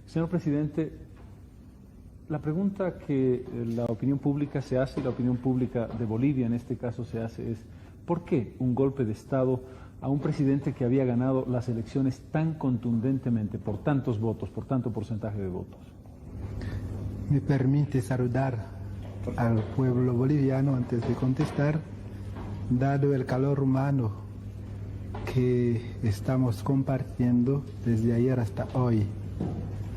Señor presidente, la pregunta que la opinión pública se hace, y la opinión pública de Bolivia en este caso se hace, es ¿por qué un golpe de Estado a un presidente que había ganado las elecciones tan contundentemente, por tantos votos, por tanto porcentaje de votos? Me permite saludar al pueblo boliviano antes de contestar, dado el calor humano que estamos compartiendo desde ayer hasta hoy.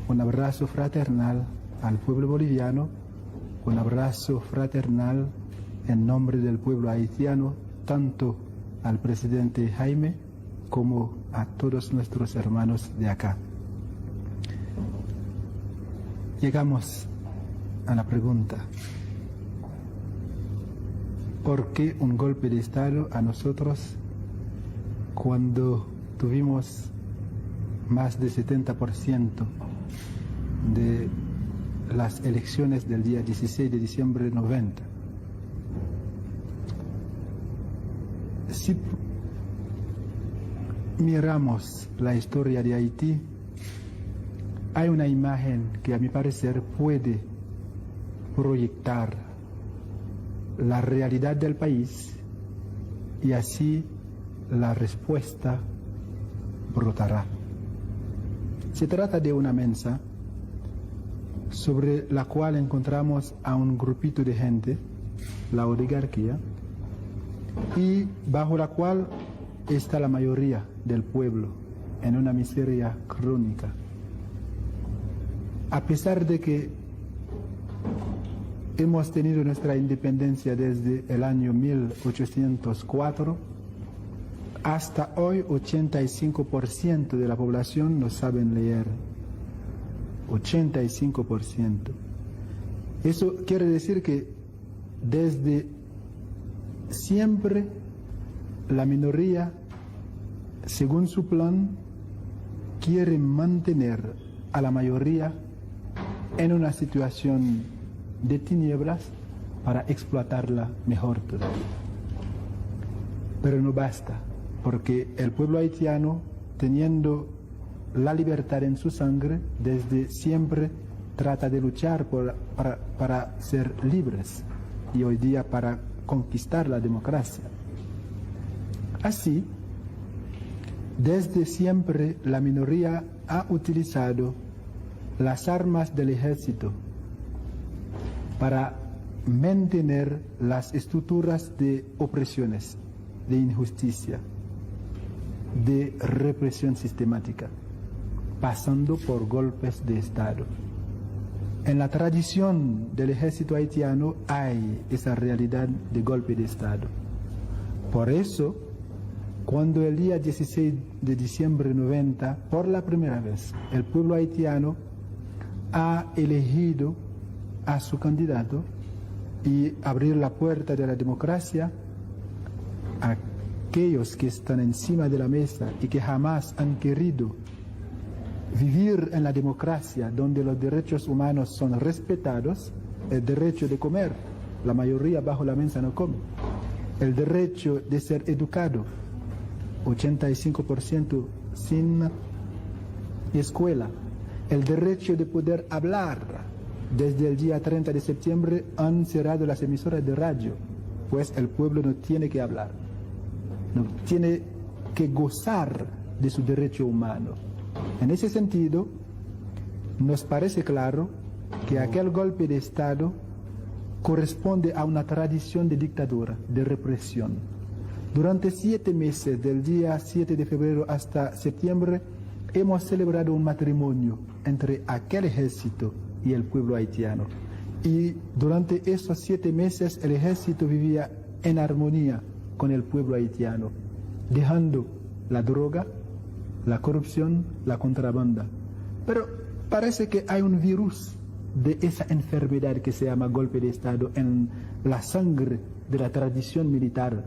Un abrazo fraternal al pueblo boliviano, un abrazo fraternal en nombre del pueblo haitiano, tanto al presidente Jaime como a todos nuestros hermanos de acá. Llegamos a la pregunta: ¿por qué un golpe de Estado a nosotros cuando tuvimos más del 70% de las elecciones del día 16 de diciembre de 90? Si miramos la historia de Haití, hay una imagen que a mi parecer puede proyectar la realidad del país y así la respuesta brotará. Se trata de una mesa sobre la cual encontramos a un grupito de gente, la oligarquía, y bajo la cual está la mayoría del pueblo en una miseria crónica. A pesar de que hemos tenido nuestra independencia desde el año 1804, hasta hoy 85% de la población no saben leer. 85%. Eso quiere decir que desde siempre la minoría, según su plan, quiere mantener a la mayoría en una situación de tinieblas para explotarla mejor todavía. Pero no basta, porque el pueblo haitiano, teniendo la libertad en su sangre, desde siempre trata de luchar para ser libres y hoy día para conquistar la democracia. Así, desde siempre la minoría ha utilizado las armas del ejército para mantener las estructuras de opresiones, de injusticia, de represión sistemática, pasando por golpes de Estado. En la tradición del ejército haitiano hay esa realidad de golpe de Estado. Por eso, cuando el día 16 de diciembre de 90, por la primera vez, el pueblo haitiano ha elegido a su candidato y abrir la puerta de la democracia a aquellos que están encima de la mesa y que jamás han querido vivir en la democracia donde los derechos humanos son respetados, el derecho de comer, la mayoría bajo la mesa no come, el derecho de ser educado, 85% sin escuela, el derecho de poder hablar. Desde el día 30 de septiembre han cerrado las emisoras de radio, pues el pueblo no tiene que hablar, no tiene que gozar de su derecho humano. En ese sentido, nos parece claro que aquel golpe de Estado corresponde a una tradición de dictadura, de represión. Durante 7 meses, del día 7 de febrero hasta septiembre, hemos celebrado un matrimonio entre aquel ejército y el pueblo haitiano. Y durante esos 7 meses el ejército vivía en armonía con el pueblo haitiano, dejando la droga, la corrupción, la contrabanda. Pero parece que hay un virus de esa enfermedad que se llama golpe de Estado en la sangre de la tradición militar,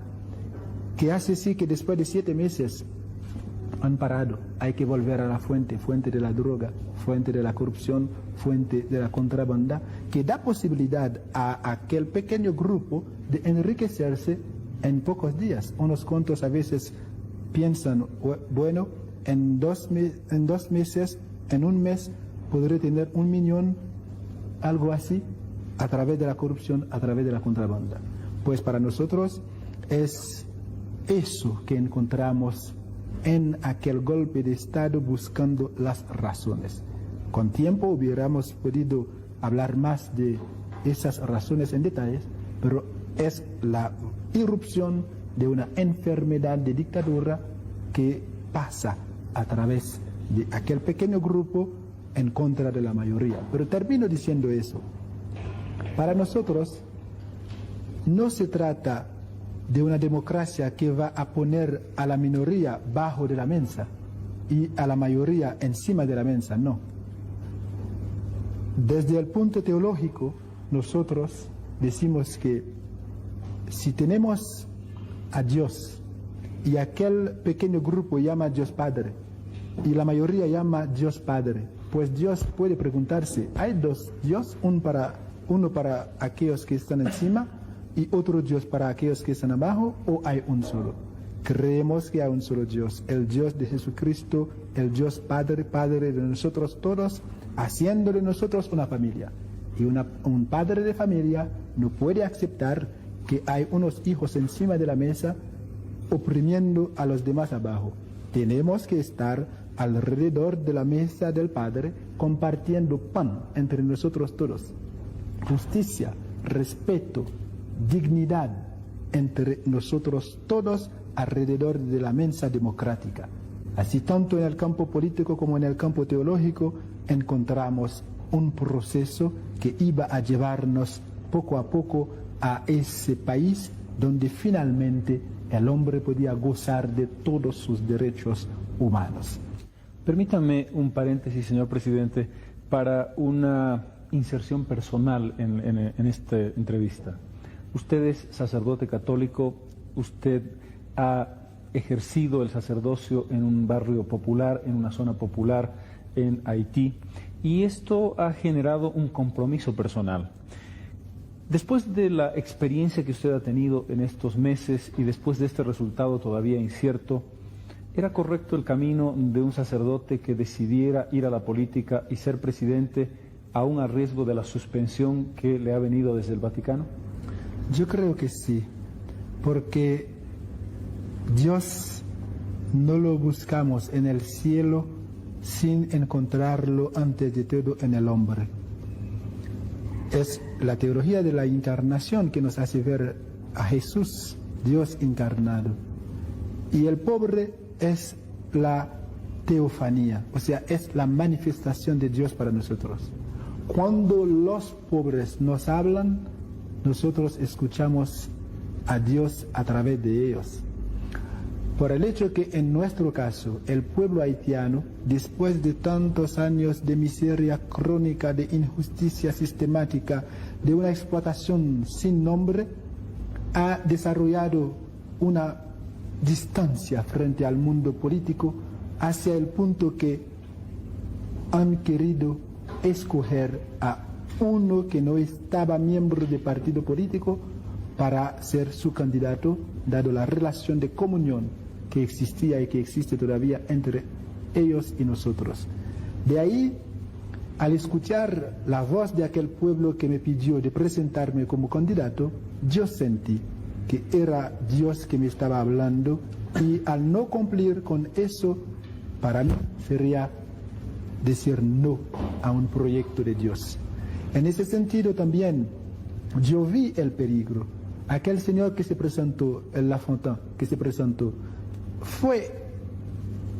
que hace sí que después de 7 meses han parado. Hay que volver a la fuente de la droga, fuente de la corrupción, fuente de la contrabanda, que da posibilidad a aquel pequeño grupo de enriquecerse en pocos días. Unos cuantos a veces piensan, bueno, en 2 meses, en un mes, podré tener 1 millón, algo así, a través de la corrupción, a través de la contrabanda. Pues para nosotros es eso que encontramos en aquel golpe de Estado, buscando las razones. Con tiempo hubiéramos podido hablar más de esas razones en detalles, pero es la irrupción de una enfermedad de dictadura que pasa a través de aquel pequeño grupo en contra de la mayoría. Pero termino diciendo eso. Para nosotros no se trata de una democracia que va a poner a la minoría bajo de la mesa y a la mayoría encima de la mesa, no. Desde el punto teológico, nosotros decimos que si tenemos a Dios y aquel pequeño grupo llama a Dios Padre y la mayoría llama a Dios Padre, pues Dios puede preguntarse, ¿hay 2 Dios? Uno para aquellos que están encima y otro Dios para aquellos que están abajo, ¿o hay un solo? Creemos que hay un solo Dios, el Dios de Jesucristo, el Dios Padre, Padre de nosotros todos, haciendo de nosotros una familia. Y un padre de familia no puede aceptar que hay unos hijos encima de la mesa oprimiendo a los demás abajo. Tenemos que estar alrededor de la mesa del Padre compartiendo pan entre nosotros todos. Justicia, respeto, dignidad entre nosotros todos alrededor de la mesa democrática. Así, tanto en el campo político como en el campo teológico, encontramos un proceso que iba a llevarnos poco a poco a ese país donde finalmente el hombre podía gozar de todos sus derechos humanos. Permítame un paréntesis, señor presidente, para una inserción personal en esta entrevista. Usted es sacerdote católico, usted ha ejercido el sacerdocio en un barrio popular, en una zona popular en Haití, y esto ha generado un compromiso personal. Después de la experiencia que usted ha tenido en estos meses y después de este resultado todavía incierto, ¿era correcto el camino de un sacerdote que decidiera ir a la política y ser presidente aún a riesgo de la suspensión que le ha venido desde el Vaticano? Yo creo que sí, porque Dios no lo buscamos en el cielo sin encontrarlo antes de todo en el hombre. Es la teología de la encarnación que nos hace ver a Jesús, Dios encarnado. Y el pobre es la teofanía, o sea, es la manifestación de Dios para nosotros. Cuando los pobres nos hablan, nosotros escuchamos a Dios a través de ellos. Por el hecho que en nuestro caso, el pueblo haitiano, después de tantos años de miseria crónica, de injusticia sistemática, de una explotación sin nombre, ha desarrollado una distancia frente al mundo político hacia el punto que han querido escoger a uno que no estaba miembro de partido político para ser su candidato, dado la relación de comunión que existía y que existe todavía entre ellos y nosotros. De ahí, al escuchar la voz de aquel pueblo que me pidió de presentarme como candidato, yo sentí que era Dios que me estaba hablando, y al no cumplir con eso, para mí sería decir no a un proyecto de Dios. En ese sentido también yo vi el peligro. Aquel señor que se presentó, el Lafontaine, que se presentó, fue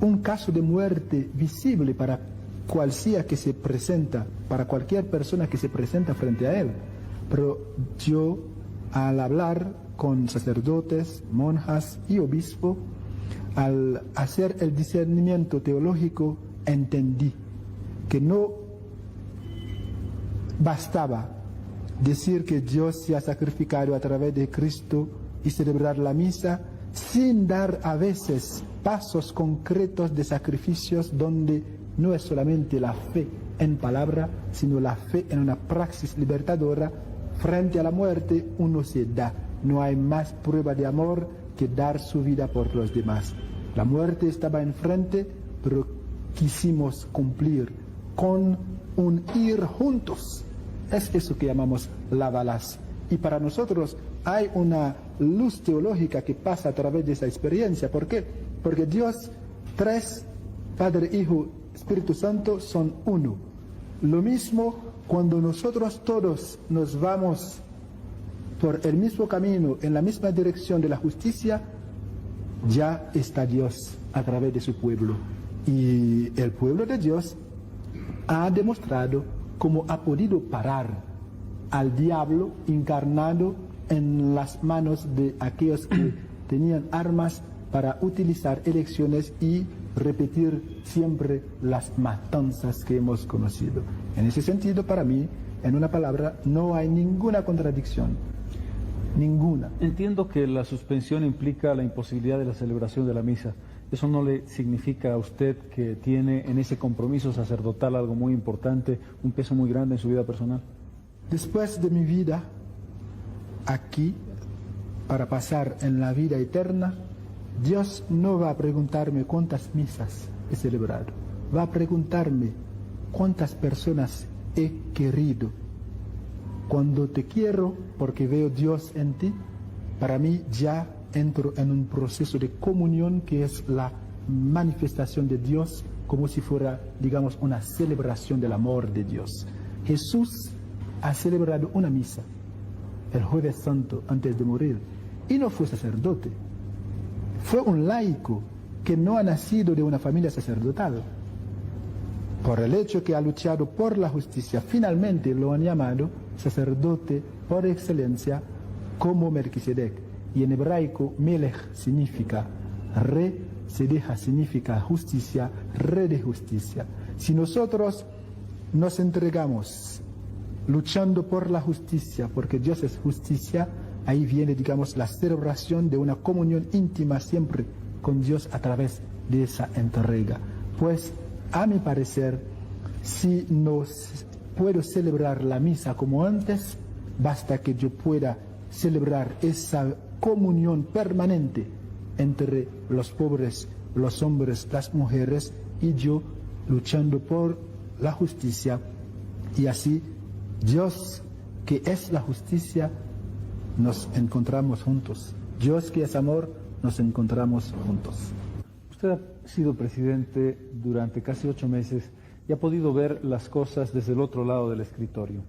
un caso de muerte visible para cualquiera que se presenta, para cualquier persona que se presenta frente a él. Pero yo, al hablar con sacerdotes, monjas y obispos, al hacer el discernimiento teológico, entendí que no bastaba decir que Dios se ha sacrificado a través de Cristo y celebrar la misa sin dar a veces pasos concretos de sacrificios donde no es solamente la fe en palabra, sino la fe en una praxis libertadora. Frente a la muerte uno se da. No hay más prueba de amor que dar su vida por los demás. La muerte estaba enfrente, pero quisimos cumplir con un ir juntos. Es eso que llamamos la balaz. Y para nosotros hay una luz teológica que pasa a través de esa experiencia. ¿Por qué? Porque Dios, tres, Padre, Hijo, Espíritu Santo, son uno. Lo mismo cuando nosotros todos nos vamos por el mismo camino, en la misma dirección de la justicia, ya está Dios a través de su pueblo. Y el pueblo de Dios ha demostrado cómo ha podido parar al diablo encarnado en las manos de aquellos que tenían armas para utilizar elecciones y repetir siempre las matanzas que hemos conocido. En ese sentido, para mí, en una palabra, no hay ninguna contradicción. Ninguna. Entiendo que la suspensión implica la imposibilidad de la celebración de la misa. ¿Eso no le significa a usted que tiene en ese compromiso sacerdotal algo muy importante, un peso muy grande en su vida personal? Después de mi vida aquí, para pasar en la vida eterna, Dios no va a preguntarme cuántas misas he celebrado. Va a preguntarme cuántas personas he querido. Cuando te quiero, porque veo Dios en ti, para mí ya entro en un proceso de comunión que es la manifestación de Dios, como si fuera, digamos, una celebración del amor de Dios. Jesús ha celebrado una misa el Jueves Santo antes de morir y no fue sacerdote. Fue un laico que no ha nacido de una familia sacerdotal. Por el hecho que ha luchado por la justicia, finalmente lo han llamado sacerdote por excelencia como Melquisedec. Y en hebraico, Melech significa rey, Sedeja significa justicia, rey de justicia. Si nosotros nos entregamos luchando por la justicia, porque Dios es justicia, ahí viene, digamos, la celebración de una comunión íntima siempre con Dios a través de esa entrega. Pues, a mi parecer, si no puedo celebrar la misa como antes, basta que yo pueda celebrar esa comunión permanente entre los pobres, los hombres, las mujeres y yo luchando por la justicia. Y así, Dios, que es la justicia, nos encontramos juntos. Dios, que es amor, nos encontramos juntos. Usted ha sido presidente durante casi 8 meses y ha podido ver las cosas desde el otro lado del escritorio.